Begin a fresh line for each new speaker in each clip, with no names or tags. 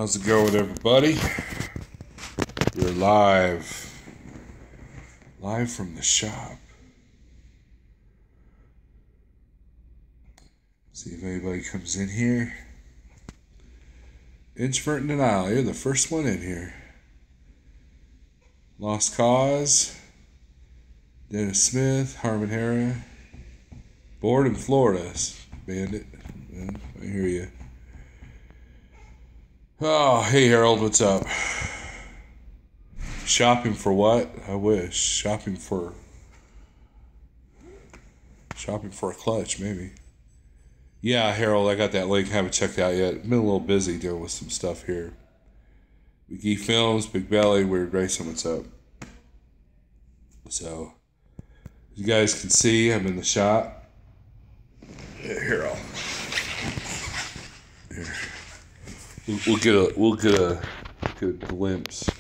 How's it going, everybody? We're live from the shop. See if anybody comes in here. Introvert in denial. You're the first one in here. Lost Cause. Dennis Smith. Harmon Hara. Bored in Florida. Bandit. Yeah, I hear you. Oh, hey Harold, what's up? Shopping for what? I wish. Shopping for a clutch, maybe. Yeah, Harold, I got that link. Haven't checked it out yet. Been a little busy dealing with some stuff here. McGee Films, Big Belly, Weird Grayson, what's up? So, as you guys can see, I'm in the shop. Here, We'll get a glimpse.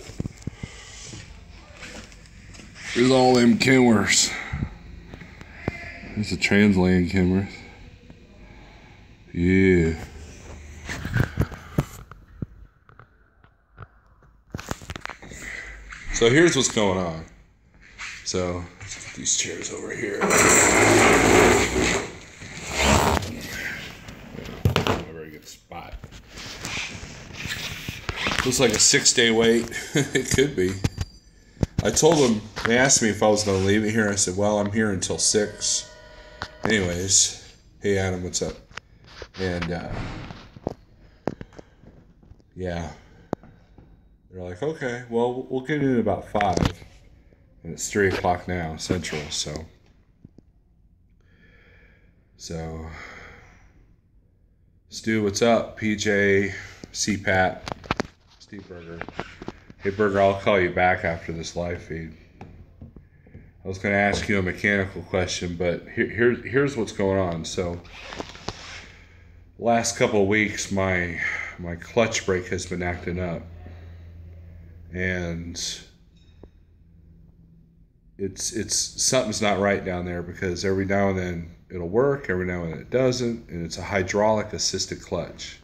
There's all them Kenworths. There's a Transland Kenworth. Yeah. So here's what's going on. So let's get these chairs over here. Not a very good spot. Looks like a 6-day wait. It could be. I told them, they asked me if I was going to leave it here. I said, well, I'm here until 6. Anyways, hey Adam, what's up? And, yeah. They're like, okay, well, we'll get in at about 5. And it's 3 o'clock now, Central, so. Stu, what's up? PJ, CPAT. Steve Berger. Hey Berger, I'll call you back after this live feed. I was going to ask you a mechanical question, but here's what's going on. So, last couple of weeks, my clutch brake has been acting up, and it's something's not right down there, because every now and then it'll work, every now and then it doesn't, and it's a hydraulic assisted clutch.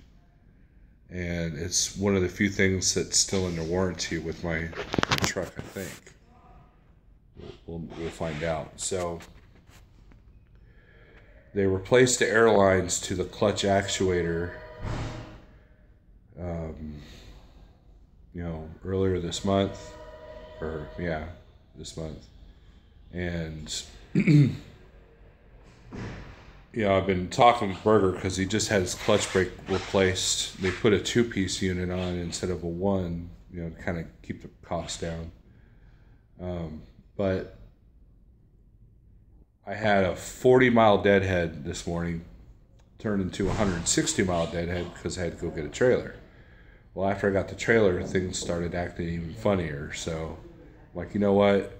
And it's one of the few things that's still under warranty with my truck, I think. We'll find out. So they replaced the air lines to the clutch actuator, earlier this month, this month. And I've been talking with Berger because he just had his clutch brake replaced. They put a 2-piece unit on instead of a 1, to kind of keep the cost down. But I had a 40-mile deadhead this morning turned into a 160-mile deadhead because I had to go get a trailer. Well, after I got the trailer, things started acting even funnier. So, like, you know what?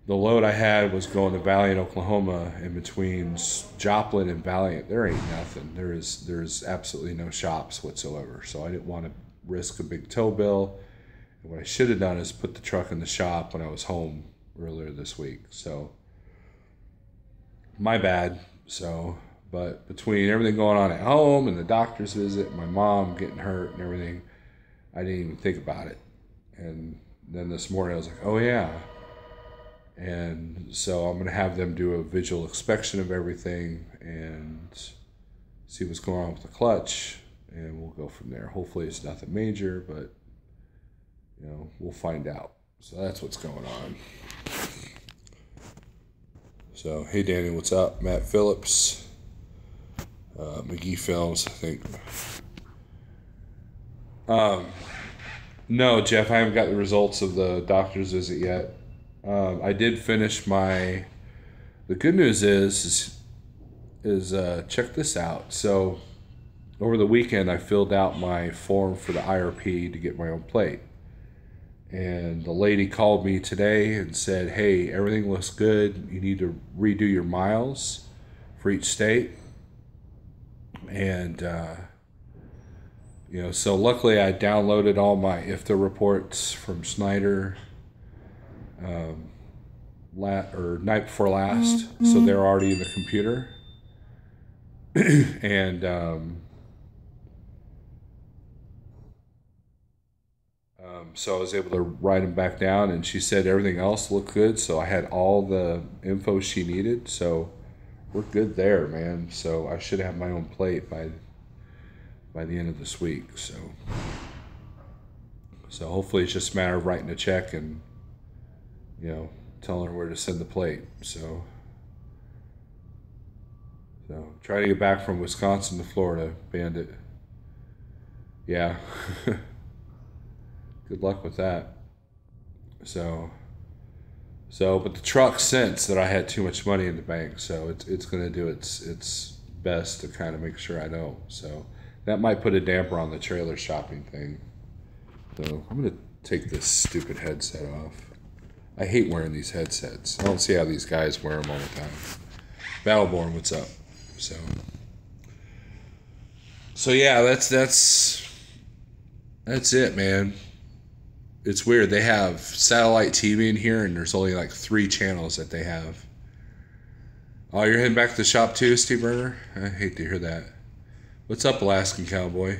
The load I had was going to Valiant, Oklahoma, in between Joplin and Valiant. There ain't nothing. There's absolutely no shops whatsoever. So I didn't want to risk a big tow bill. And what I should have done is put the truck in the shop when I was home earlier this week. So my bad. So, but between everything going on at home and the doctor's visit, and my mom getting hurt and everything, I didn't even think about it. And then this morning I was like, oh yeah. And so I'm going to have them do a visual inspection of everything and see what's going on with the clutch, and we'll go from there. Hopefully it's nothing major, but we'll find out. So that's what's going on. So hey Danny, what's up? Matt Phillips, McGee Films, I think. No, Jeff, I haven't got the results of the doctor's visit yet. I did finish the good news is check this out. So over the weekend, I filled out my form for the IRP to get my own plate. And the lady called me today and said, hey, everything looks good. You need to redo your miles for each state. And, so luckily I downloaded all my IFTA reports from Schneider night before last, so they're already in the computer. And So I was able to write them back down, and she said everything else looked good. So I had all the info she needed. So we're good there, man. So I should have my own plate by the end of this week. So hopefully it's just a matter of writing a check and telling her where to send the plate. So try to get back from Wisconsin to Florida, Bandit. Yeah. Good luck with that. But the truck sensed that I had too much money in the bank, so it's gonna do its best to kind of make sure I don't. So that might put a damper on the trailer shopping thing. So I'm gonna take this stupid headset off. I hate wearing these headsets. I don't see how these guys wear them all the time. Battleborn, what's up? So yeah, that's it, man. It's weird. They have satellite TV in here, and there's only like 3 channels that they have. Oh, you're heading back to the shop too, Steve Burner? I hate to hear that. What's up, Alaskan Cowboy?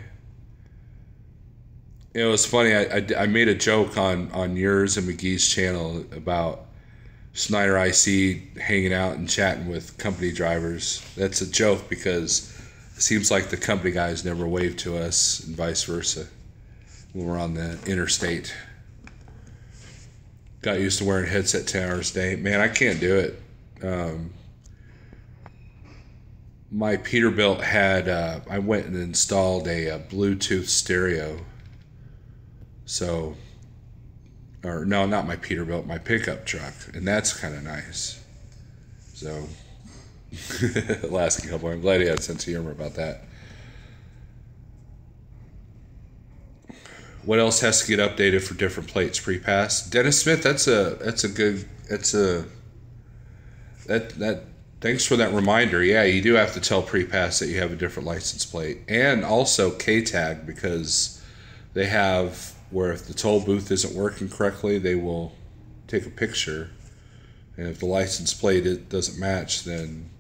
It was funny. I made a joke on yours and McGee's channel about Schneider IC hanging out and chatting with company drivers. That's a joke because it seems like the company guys never wave to us and vice versa when we're on the interstate. Got used to wearing a headset 10 hours a day. Man, I can't do it. My Peterbilt had, I went and installed a Bluetooth stereo. So, or no, not my Peterbilt, my pickup truck. And that's kind of nice. So, last couple, I'm glad he had a sense of humor about that. What else has to get updated for different plates pre-pass? Dennis Smith, thanks for that reminder. Yeah, you do have to tell pre-pass that you have a different license plate. And also K-Tag, because they have where if the toll booth isn't working correctly, they will take a picture. And if the license plate it doesn't match, then,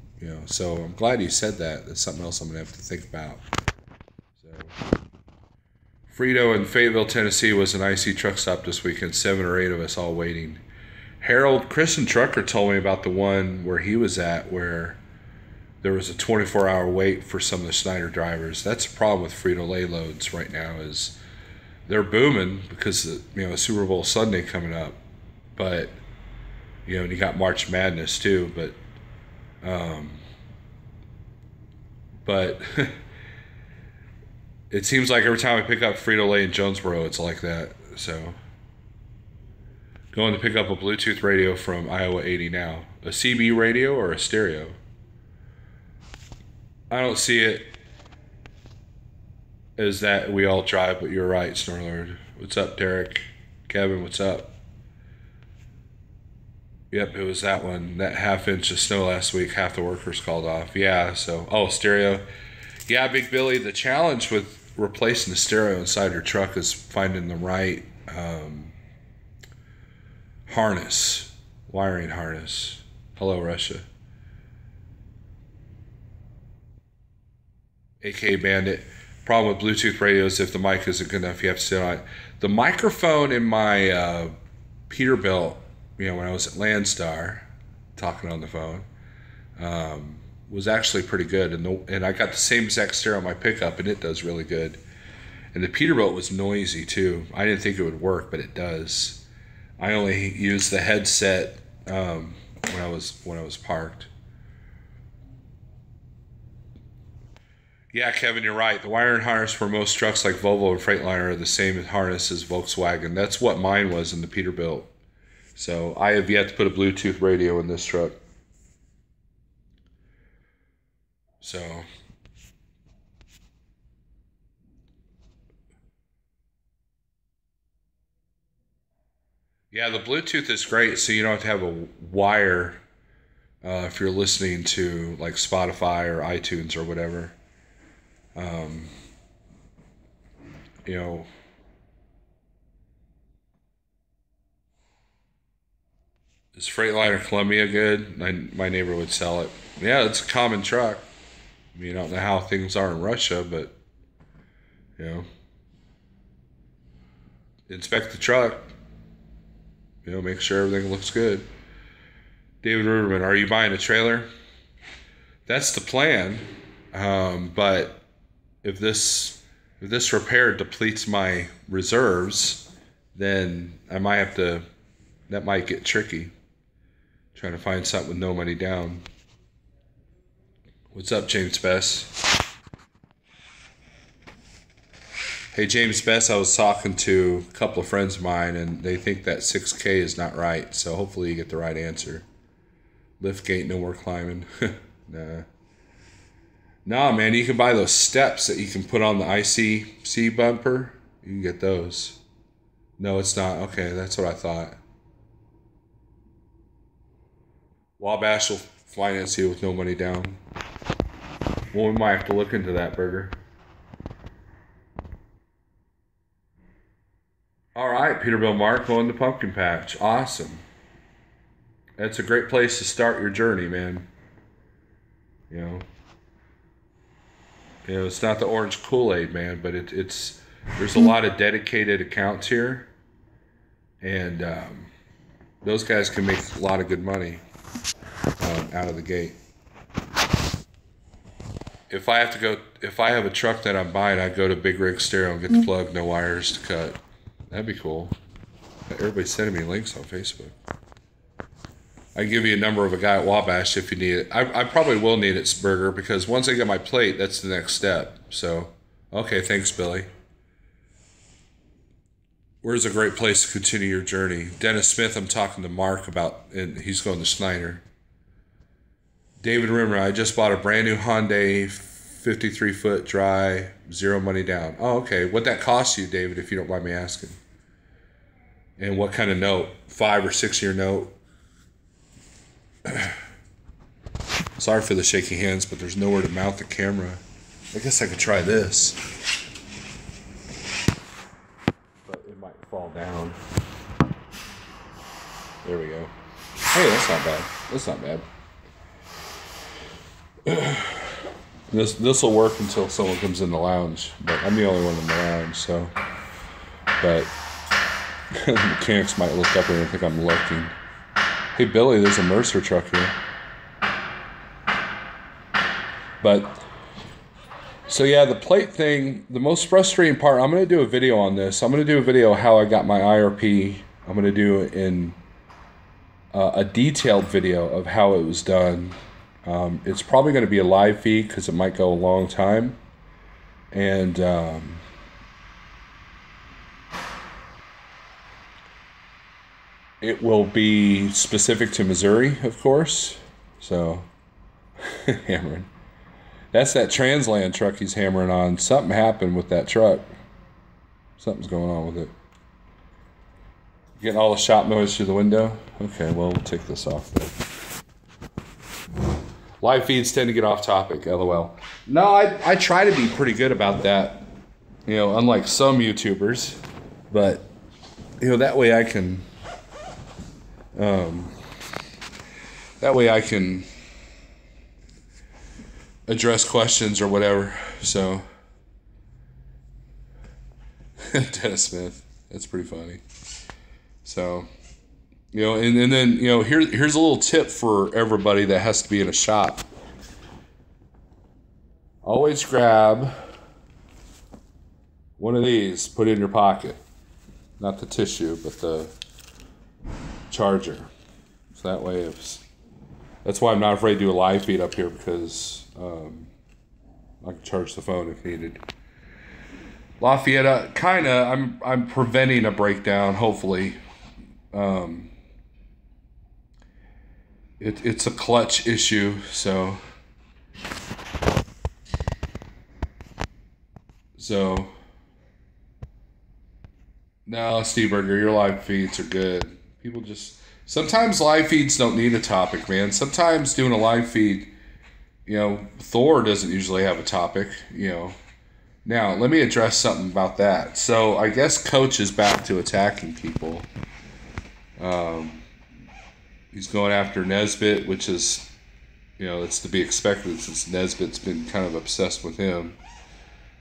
so I'm glad you said that. That's something else I'm going to have to think about. So, Frito in Fayetteville, Tennessee was an IC truck stop this weekend. 7 or 8 of us all waiting. Harold Christian Trucker told me about the one where he was at where there was a 24-hour wait for some of the Schneider drivers. That's a problem with Frito-Lay loads right now is they're booming because the Super Bowl Sunday coming up. But, and you got March Madness too. But it seems like every time I pick up Frito-Lay in Jonesboro, it's like that. So, going to pick up a Bluetooth radio from Iowa 80 now. A CB radio or a stereo? I don't see it as that we all drive, but you're right, Snorlord. What's up, Derek? Kevin, what's up? Yep, it was that one. That half-inch of snow last week, half the workers called off. Yeah, stereo. Yeah, Big Billy, the challenge with replacing the stereo inside your truck is finding the right wiring harness. Hello, Russia. AK Bandit. Problem with Bluetooth radios, if the mic isn't good enough, you have to sit on it. The microphone in my Peterbilt, when I was at Landstar, talking on the phone, was actually pretty good. And I got the same exact stereo on my pickup, and it does really good. And the Peterbilt was noisy, too. I didn't think it would work, but it does. I only used the headset when I was parked. Yeah, Kevin, you're right. The wiring harness for most trucks like Volvo and Freightliner are the same harness as Volkswagen. That's what mine was in the Peterbilt. So I have yet to put a Bluetooth radio in this truck. So yeah, the Bluetooth is great, so you don't have to have a wire if you're listening to like Spotify or iTunes or whatever. Is Freightliner Columbia good? My neighbor would sell it. Yeah, it's a common truck. I don't know how things are in Russia, but inspect the truck. Make sure everything looks good. David Riverman, are you buying a trailer? That's the plan. But if this repair depletes my reserves, then I might have to. That might get tricky. Trying to find something with no money down. What's up, James Bess? Hey, James Bess, I was talking to a couple of friends of mine, and they think that 6K is not right. So hopefully you get the right answer. Liftgate, no more climbing. Nah. Nah, man, you can buy those steps that you can put on the ICC bumper. You can get those. No, it's not. Okay, that's what I thought. Wabash will finance you with no money down. Well, we might have to look into that, Burger. All right, Peterbilt Mark going to Pumpkin Patch. Awesome. That's a great place to start your journey, man. It's not the orange Kool-Aid, man, but it's there's a lot of dedicated accounts here, and those guys can make a lot of good money out of the gate. If I have a truck that I'm buying, I'd go to Big Rig Stereo and get the plug, no wires to cut. That'd be cool. Everybody's sending me links on Facebook. I can give you a number of a guy at Wabash if you need it. I probably will need it, Burger, because once I get my plate, that's the next step. So, okay, thanks, Billy. Where's a great place to continue your journey? Dennis Smith, I'm talking to Mark about, and he's going to Snyder. David Rimmer, I just bought a brand new Hyundai 53-foot dry, 0 money down. Oh, okay. What'd that cost you, David, if you don't mind me asking? And what kind of note? 5 or 6 year note? Sorry for the shaky hands, but there's nowhere to mount the camera. I guess I could try this. But it might fall down. There we go. Hey, that's not bad. That's not bad. This will work until someone comes in the lounge, but I'm the only one in the lounge, so. But the mechanics might look up and think I'm looking. Hey, Billy, there's a Mercer truck here. But, so yeah, the plate thing, the most frustrating part, I'm going to do a video on this. I'm going to do a video how I got my IRP. I'm going to do it in a detailed video of how it was done. It's probably going to be a live feed because it might go a long time. And it will be specific to Missouri, of course. So, hammering. That's that Transland truck he's hammering on. Something happened with that truck. Something's going on with it. Getting all the shop noise through the window? Okay, well, we'll take this off then. Live feeds tend to get off topic, LOL. No, I try to be pretty good about that. Unlike some YouTubers. But, that way I can... address questions or whatever. So, Dennis Smith, that's pretty funny. So, and then here's a little tip for everybody that has to be in a shop. Always grab one of these, put it in your pocket. Not the tissue, but the charger. So that way that's why I'm not afraid to do a live feed up here, because I can charge the phone if needed. Lafayette, I'm preventing a breakdown, hopefully. It's a clutch issue, so no, Steve Berger, your live feeds are good. People sometimes live feeds don't need a topic, man. Sometimes doing a live feed, Thor doesn't usually have a topic, Now, let me address something about that. So, I guess Coach is back to attacking people. He's going after Nesbitt, which is, it's to be expected since Nesbitt's been kind of obsessed with him.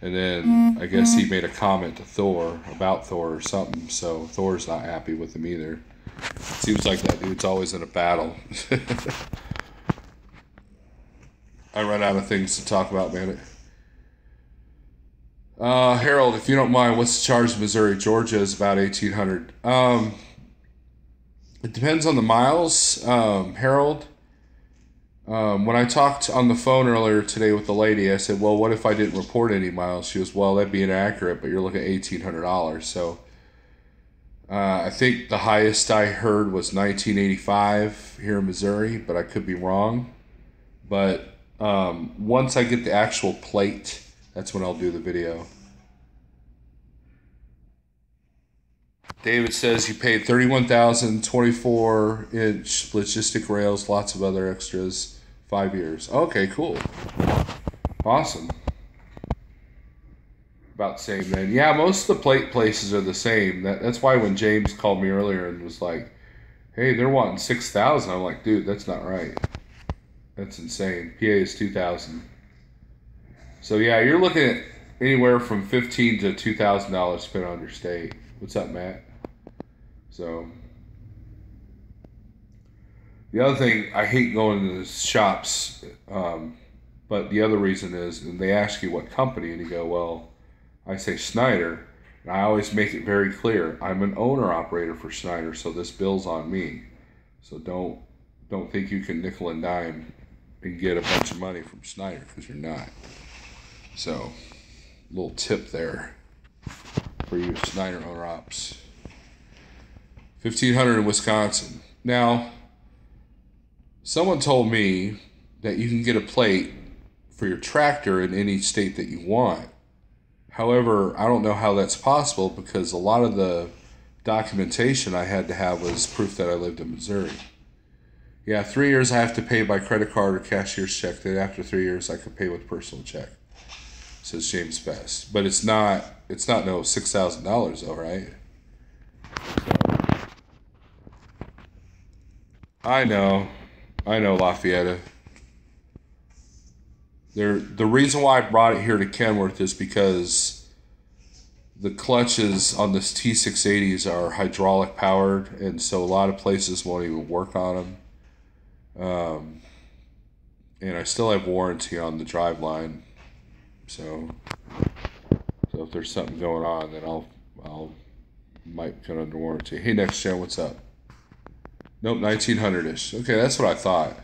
And then I guess he made a comment to Thor about Thor or something, so Thor's not happy with him either. Seems like that dude's always in a battle. I run out of things to talk about, man. Harold, if you don't mind, what's the charge in Missouri? Georgia is about 1,800. It depends on the miles, Harold. When I talked on the phone earlier today with the lady, I said, well, what if I didn't report any miles? She goes, well, that'd be inaccurate, but you're looking at $1,800. So I think the highest I heard was 1985 here in Missouri, but I could be wrong. But once I get the actual plate, that's when I'll do the video. David says you paid $31,000, 24-inch logistic rails, lots of other extras, 5 years. Okay, cool. Awesome. About the same then. Yeah, most of the plate places are the same. That's why when James called me earlier and was like, hey, they're wanting $6,000. I'm like, dude, that's not right. That's insane. PA is $2,000. So yeah, you're looking at anywhere from $1,500 to $2,000 spent on your state. What's up, Matt? So the other thing, I hate going to the shops, but the other reason is, and they ask you what company, and you go, well, I say Schneider, and I always make it very clear, I'm an owner-operator for Schneider, so this bill's on me. So don't think you can nickel and dime and get a bunch of money from Schneider, because you're not. So, little tip there for you Schneider owner-ops. 1,500 in Wisconsin. Now, someone told me that you can get a plate for your tractor in any state that you want. However, I don't know how that's possible because a lot of the documentation I had to have was proof that I lived in Missouri. Yeah, 3 years I have to pay by credit card or cashier's check. Then after 3 years I could pay with personal check, says James Best. But it's not no $6,000 though, right? I know, Lafayette. The reason why I brought it here to Kenworth is because the clutches on this T680s are hydraulic powered, and so a lot of places won't even work on them. And I still have warranty on the driveline, so if there's something going on, then I'll might come under warranty. Hey, Next Gen, what's up? Nope, 1900-ish. Okay, that's what I thought.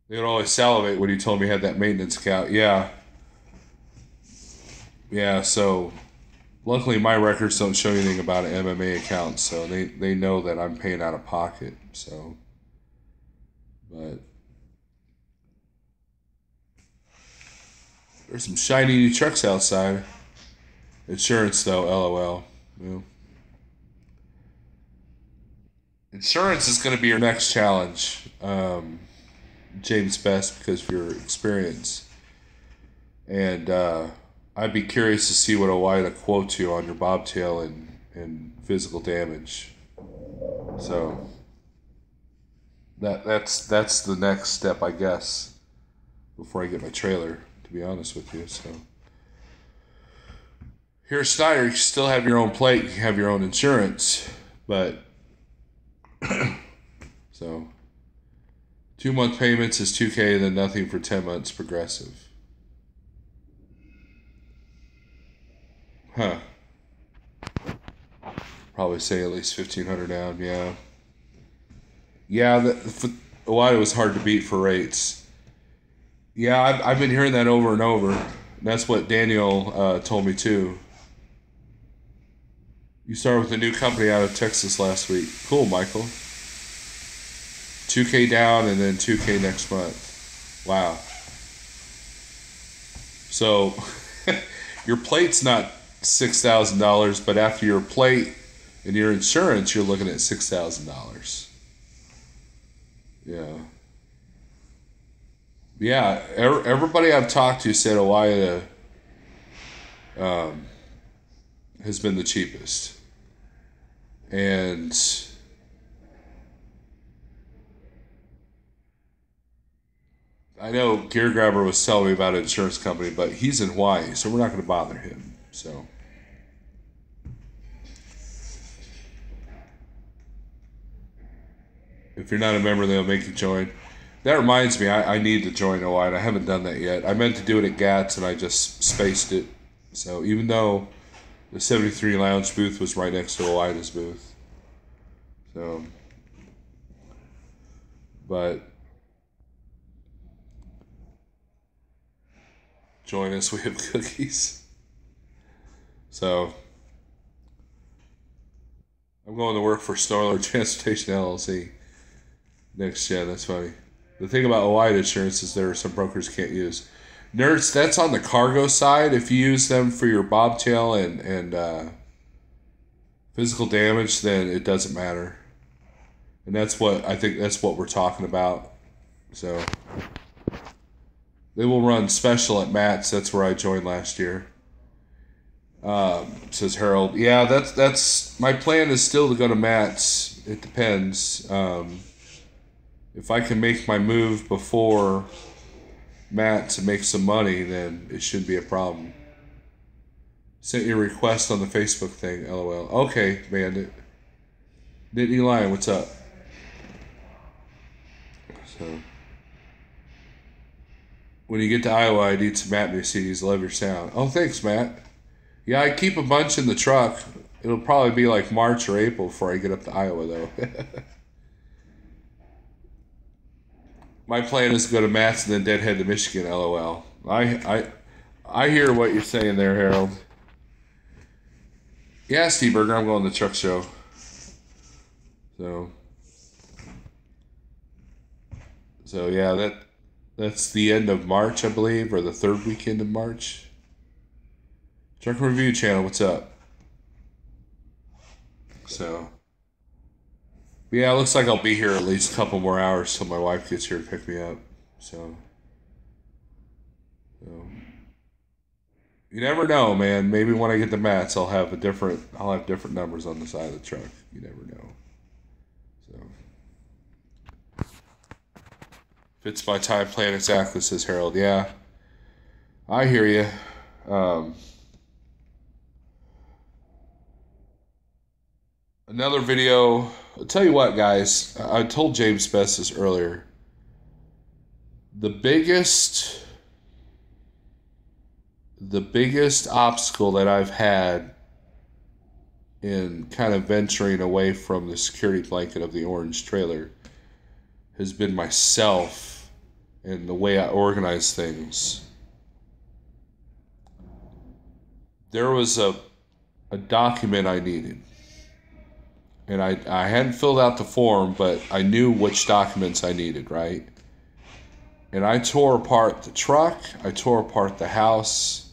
They would always salivate when you told me you had that maintenance account. Yeah. Yeah, so luckily my records don't show anything about an MMA account, so they know that I'm paying out of pocket, so. But there's some shiny new trucks outside. Insurance though, LOL. Yeah. Insurance is going to be your next challenge, James Best, because of your experience. And I'd be curious to see what OOIDA quotes you on your bobtail and physical damage. So that's the next step, I guess, before I get my trailer, to be honest with you. So here at Schneider, you still have your own plate, you have your own insurance, but so 2-month payments is $2,000, then nothing for 10 months progressive. Huh. Probably say at least 1,500 down, yeah. Yeah, OOIDA was hard to beat for rates. Yeah, I've been hearing that over and over. That's what Daniel told me too. You started with a new company out of Texas last week. Cool, Michael. $2,000 down and then $2,000 next month. Wow. So your plate's not $6,000, but after your plate and your insurance, you're looking at $6,000. Yeah. Yeah, everybody I've talked to said OOIDA has been the cheapest. And I know Gear Grabber was telling me about an insurance company, but he's in Hawaii, so we're not going to bother him. So. If you're not a member, they'll make you join. That reminds me, I need to join OIDA. I haven't done that yet. I meant to do it at GATS, and I just spaced it. So even though the 73 Lounge booth was right next to OIDA's booth. So, but join us. We have cookies. So I'm going to work for Starler Transportation LLC. Next gen, that's funny. The thing about OIDA insurance is there are some brokers can't use. Nerds, that's on the cargo side. If you use them for your bobtail and physical damage, then it doesn't matter. And that's what I think that's what we're talking about. So they will run special at Matt's. That's where I joined last year. Says Harold. Yeah, that's my plan is still to go to Matt's. It depends. If I can make my move before Matt to make some money, then it shouldn't be a problem. Sent you a request on the Facebook thing, LOL. Okay, Bandit. Nittany Lion, what's up? So, when you get to Iowa, I need some Matt CDs. Love your sound. Oh, thanks, Matt. Yeah, I keep a bunch in the truck. It'll probably be like March or April before I get up to Iowa, though. My plan is to go to Matt's and then deadhead to Michigan, LOL. I hear what you're saying there, Harold. Yeah, Steve Berger, I'm going to the truck show. So yeah, that's the end of March, I believe, or the third weekend of March. Truck Review Channel, what's up? So. Yeah, it looks like I'll be here at least a couple more hours till my wife gets here to pick me up. So you never know, man. Maybe when I get to Matt's, I'll have different numbers on the side of the truck. You never know. So fits my time plan exactly, says Harold. Yeah, I hear you. Another video. I'll tell you what, guys. I told James Best this earlier. The biggest obstacle that I've had in kind of venturing away from the security blanket of the orange trailer has been myself and the way I organize things. There was a document I needed. And I hadn't filled out the form, but I knew which documents I needed, right? And I tore apart the truck, I tore apart the house,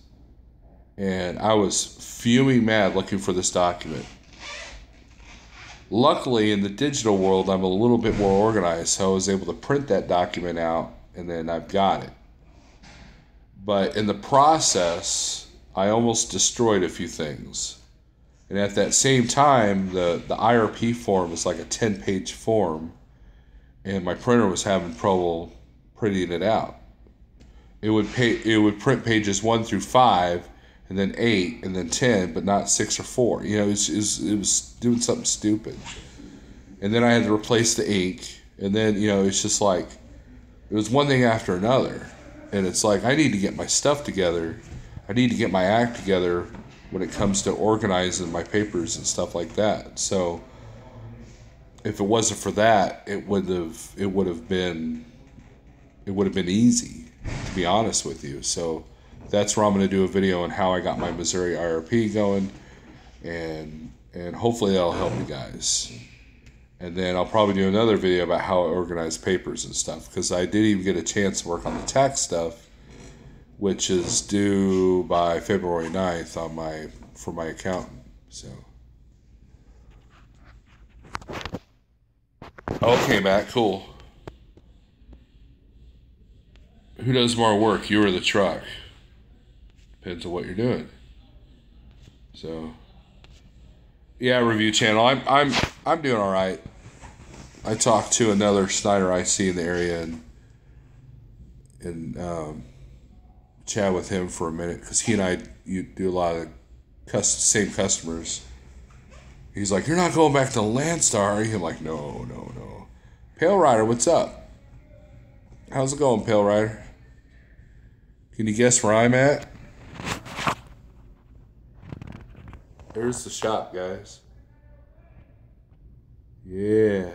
and I was fuming mad looking for this document. Luckily, in the digital world, I'm a little bit more organized, so I was able to print that document out, and then I've got it. But in the process, I almost destroyed a few things. And at that same time, the IRP form is like a 10-page form, and my printer was having trouble printing it out. It would print pages 1 through 5, and then 8, and then 10, but not 6 or 4. You know, it was doing something stupid. And then I had to replace the ink, and then, you know, it's just like, it was one thing after another. And it's like, I need to get my stuff together. I need to get my act together when it comes to organizing my papers and stuff like that. So if it wasn't for that, it would have been easy, to be honest with you. So that's where I'm going to do a video on how I got my Missouri IRP going, and hopefully that'll help you guys. And then I'll probably do another video about how I organize papers and stuff, because I did even get a chance to work on the tax stuff, which is due by February 9th for my accountant. So, okay, Matt, cool. Who does more work, you or the truck? Depends on what you're doing. So, yeah, Review Channel. I'm doing all right. I talked to another Snyder IC in the area, and and chat with him for a minute because he and I do a lot of same customers. He's like, "You're not going back to Landstar, are you?" I'm like, no. Pale Rider, what's up? How's it going, Pale Rider? Can you guess where I'm at? There's the shop, guys. Yeah.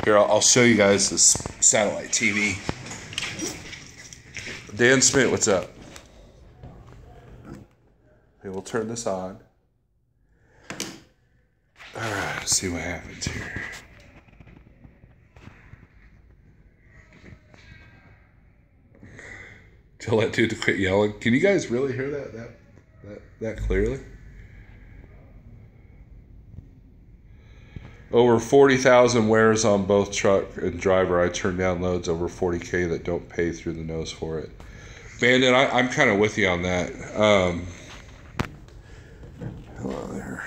Here, I'll show you guys this satellite TV. Dan Smith, what's up? Okay, we'll turn this on. Alright, let's see what happens here. Tell that dude to quit yelling. Can you guys really hear that clearly? Over 40,000 wears on both truck and driver. I turn down loads over 40K that don't pay through the nose for it. Bandit, I'm kind of with you on that. Hello there.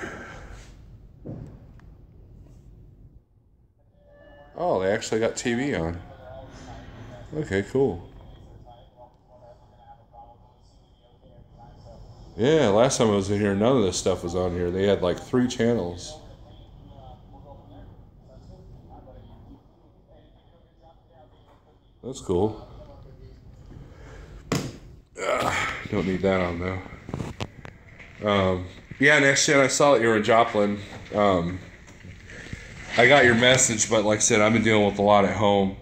Oh, they actually got TV on. Okay, cool. Yeah, last time I was in here, none of this stuff was on here. They had like 3 channels. That's cool. Don't need that on though. Yeah, next gen, I saw that you were in Joplin. I got your message, but like I said, I've been dealing with a lot at home.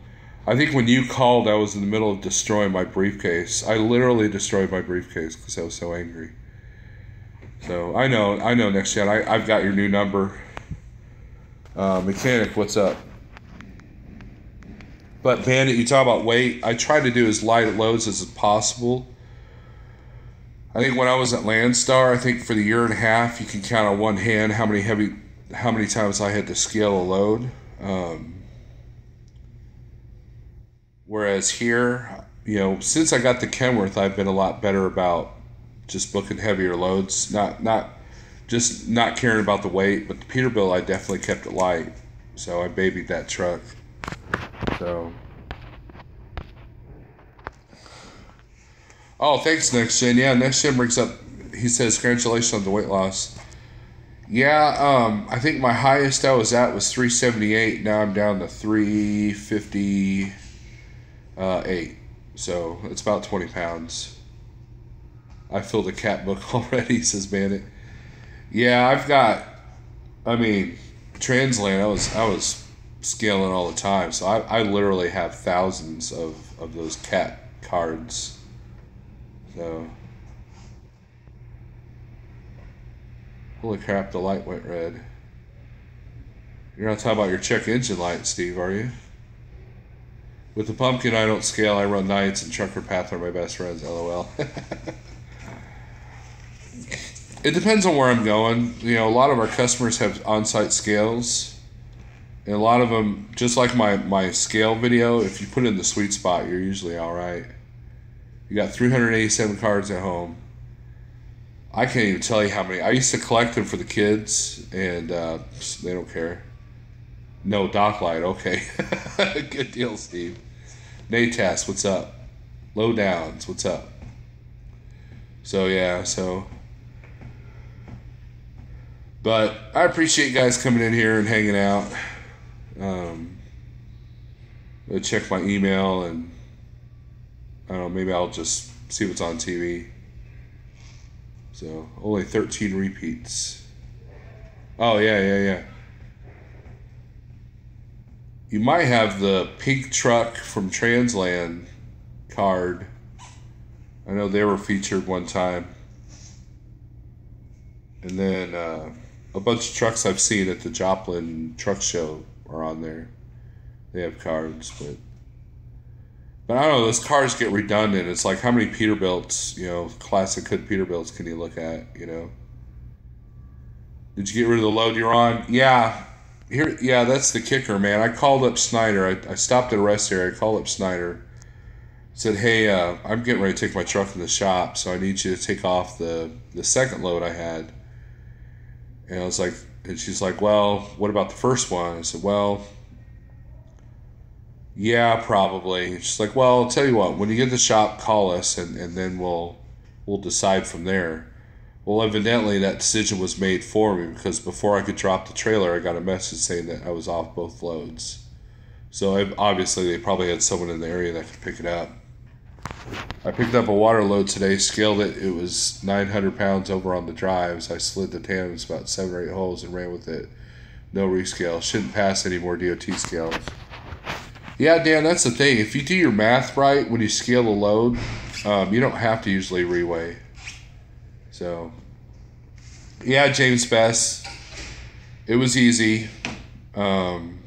I think when you called, I was in the middle of destroying my briefcase. I literally destroyed my briefcase because I was so angry. So I know next gen. I've got your new number. Mechanic, what's up? But Bandit, you talk about weight. I try to do as light loads as possible. I think when I was at Landstar, I think for the year and a half, you can count on one hand how many times I had to scale a load. Whereas here, since I got the Kenworth, I've been a lot better about just booking heavier loads. Not caring about the weight, but the Peterbilt, I definitely kept it light. So I babied that truck. So. Oh, thanks, Next Gen. Yeah, Next Gen brings up, he says, congratulations on the weight loss. Yeah, I think my highest I was at was 378. Now I'm down to 358. So it's about 20 pounds. I filled a cat book already, says Bandit. Yeah, Transland, I was scaling all the time. So I literally have thousands of those cat cards. So, holy crap, the light went red. You're not talking about your check engine light, Steve, are you? With the pumpkin, I don't scale. I run nights, and Trucker Path are my best friends, LOL. It depends on where I'm going. A lot of our customers have on-site scales. And a lot of them, just like my scale video, if you put it in the sweet spot, you're usually all right. You got 387 cards at home. I can't even tell you how many. I used to collect them for the kids, and they don't care. No, Doc Light, okay. Good deal, Steve. Natas, what's up? Low Downs, what's up? So, yeah, But I appreciate you guys coming in here and hanging out. I'll check my email and I don't know, maybe I'll just see what's on TV. So, only 13 repeats. Oh, yeah. You might have the pink truck from Transland card. I know they were featured one time. And then a bunch of trucks I've seen at the Joplin Truck Show are on there. They have cards, but I don't know, those cars get redundant. It's like, how many Peterbilts, classic hood Peterbilts can you look at, Did you get rid of the load you're on? Yeah. Yeah, that's the kicker, man. I called up Snyder. I stopped at a rest area. I called up Snyder. Said, hey, I'm getting ready to take my truck in the shop, so I need you to take off the second load I had. And I was like, and she's like, well, what about the first one? I said, well, Yeah, probably. She's like, well, I'll tell you what. When you get to the shop, call us, and then we'll decide from there. Well, evidently that decision was made for me because before I could drop the trailer, I got a message saying that I was off both loads. So obviously they probably had someone in the area that could pick it up. I picked up a water load today, scaled it. It was 900 pounds over on the drives. I slid the tandems about 7 or 8 holes and ran with it. No rescale. Shouldn't pass any more DOT scales. Yeah, Dan, that's the thing. If you do your math right when you scale a load, you don't have to usually reweigh. So, yeah, James Bess, it was easy. And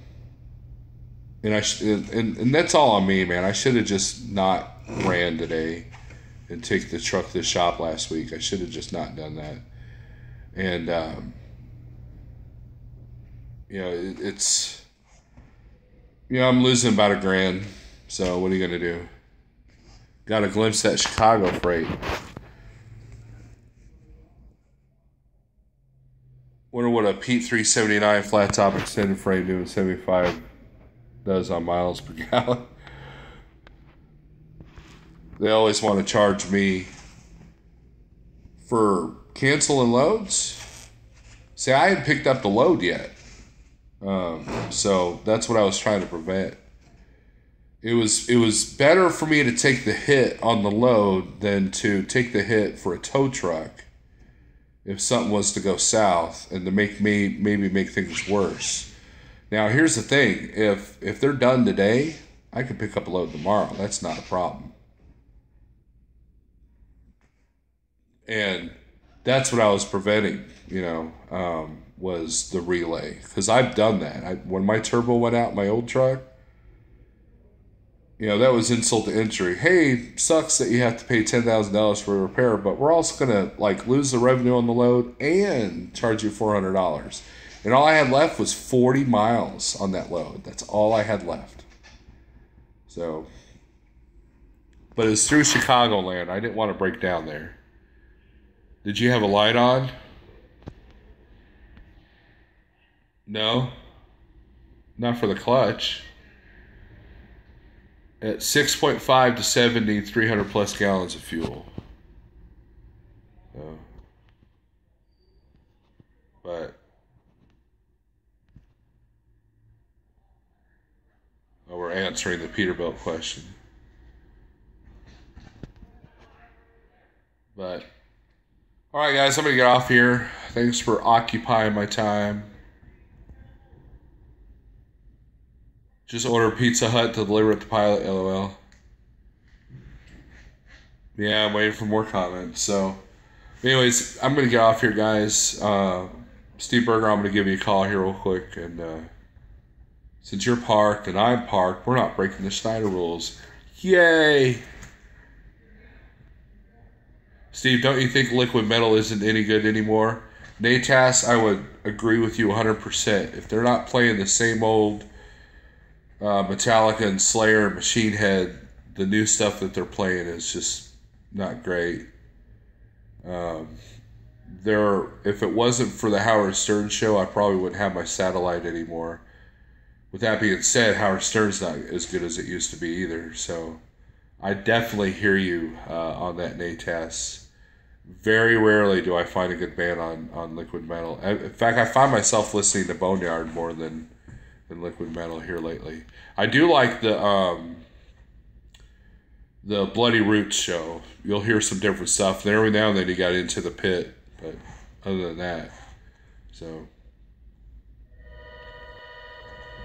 and that's all on me, man. I should have just not ran today and take the truck to the shop last week. I should have just not done that. And it's I'm losing about $1,000. So what are you gonna do? Got to glimpse that Chicago freight. Wonder what a Pete 379 flat top extended frame doing 75 does on miles per gallon. They always want to charge me for canceling loads. See, I hadn't picked up the load yet. So that's what I was trying to prevent. It was better for me to take the hit on the load than to take the hit for a tow truck if something was to go south and to maybe make things worse. Now here's the thing: if they're done today, I can pick up a load tomorrow. That's not a problem. And that's what I was preventing. Was the relay, because I've done that. When my turbo went out in my old truck, that was insult to injury. Hey, sucks that you have to pay $10,000 for a repair, but we're also gonna lose the revenue on the load and charge you $400. And all I had left was 40 miles on that load. That's all I had left. So, but it's through Chicagoland. I didn't want to break down there. Did you have a light on? No, not for the clutch. At 6.5 to 70, 300 plus gallons of fuel. But we're answering the Peterbilt question. But all right, guys, I'm gonna get off here. Thanks for occupying my time. Just order Pizza Hut to deliver at the Pilot, LOL. Yeah, I'm waiting for more comments. So, anyways, I'm going to get off here, guys. Steve Berger, I'm going to give you a call here real quick. And since you're parked and I'm parked, we're not breaking the Schneider rules. Yay! Steve, don't you think liquid metal isn't any good anymore? NATAS, I would agree with you 100%. If they're not playing the same old Metallica and Slayer and Machine Head, the new stuff that they're playing is just not great. If it wasn't for the Howard Stern show, I probably wouldn't have my satellite anymore. With that being said, Howard Stern's not as good as it used to be either. So I definitely hear you on that, NATAS. Very rarely do I find a good band on liquid metal. In fact, I find myself listening to Boneyard more than liquid metal here lately. I do like the Bloody Roots show. You'll hear some different stuff. And every now and then he got into the pit, but other than that,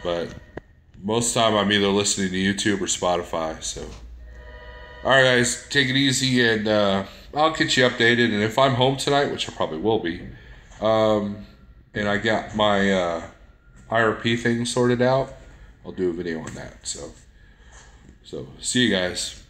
but most of the time I'm either listening to YouTube or Spotify. So, all right, guys, take it easy, and I'll get you updated. And if I'm home tonight, which I probably will be, and I got my IRP thing sorted out, I'll do a video on that. So see you guys.